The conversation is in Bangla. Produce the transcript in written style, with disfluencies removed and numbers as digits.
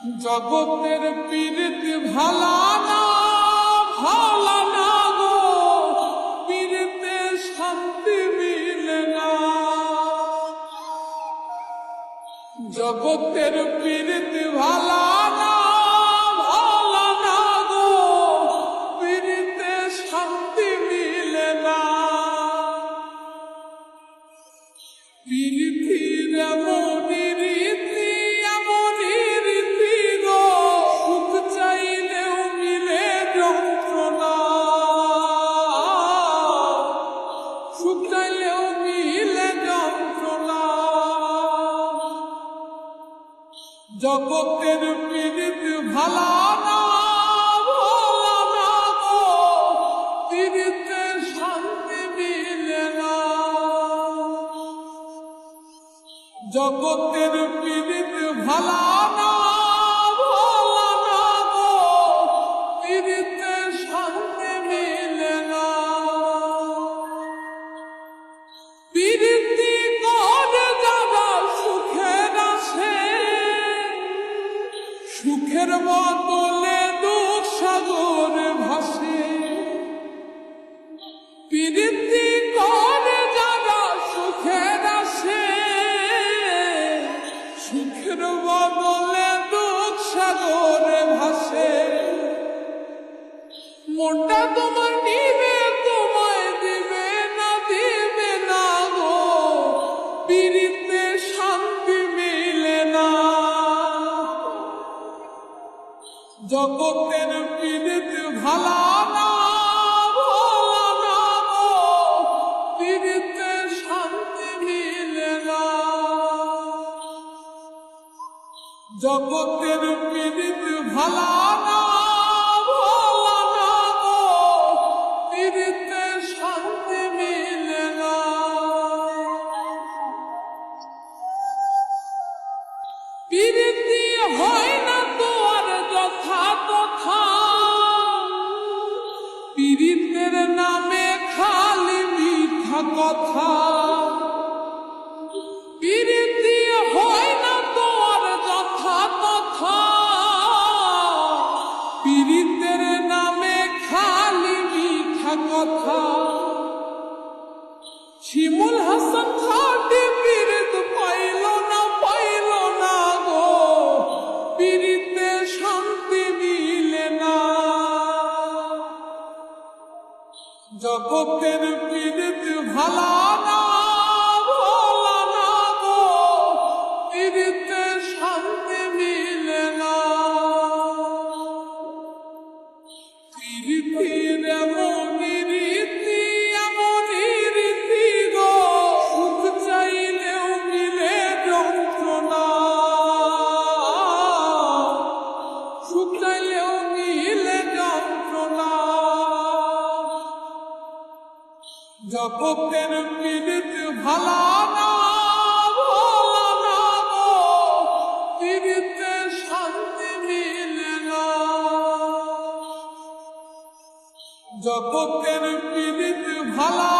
জগতের পীড়িত ভালা না গো, পীড়িতে শান্তি মিলে না। জগতের পীড়িত ভালা না গো, পীড়িতে শান্তি মিলে না। পীড়িতির এমনই রীতি গো, সুখ চাইলেও মিলে যন্ত্রণা, সুখ চাইলেও মিলে যন্ত্রণা। জগতের পীড়িত ভালা না গো, পীড়িতে শান্তি মিলে না। জগতের পীড়িত ভালা না গো, পীড়িতে শান্তি মিলে না। পীড়িতি করে যারা সুখের আসে, সুখের বদলে দুঃখ সাগরে ভাসে। পীড়িতি করে যারা সুখের আসে, সুখের বদলে দুঃখ সাগরে ভাসে। মনটা তোমার নিবে, তোমায় দিবে না গো, পীড়িতে শান্তি মিলে না। জগতের পীড়িত ভালা না গো, পীড়িতে শান্তি মিলে না। জগতের পীড়িত ভালা না গো, পীড়িতে শান্তি মিলে না। পীড়িতি হয় না তো আর যথা তথা, পীড়িতের নামে খালি মিথ্যা কথা। পীড়িতি হয় না তো আর যথা তথা, পীড়িতের নামে খালি মিথ্যা কথা। শিমুল হাসান খাটি পীড়িত পাইল না গো, পীড়িতে শান্তি মিলে না। জগতের পীড়িত ভালা না গো, পীড়িতে শান্তি মিলে না। পীড়িতির এমনই রীতি গো, সুখ চাইলেও মিলে যন্ত্রণা, সুখ চাইলেও মিলে যন্ত্রণা। জগতের পীড়িত ভালা না গো, পীড়িতে শান্তি মিলে না। জগতের পীড়িত ভালা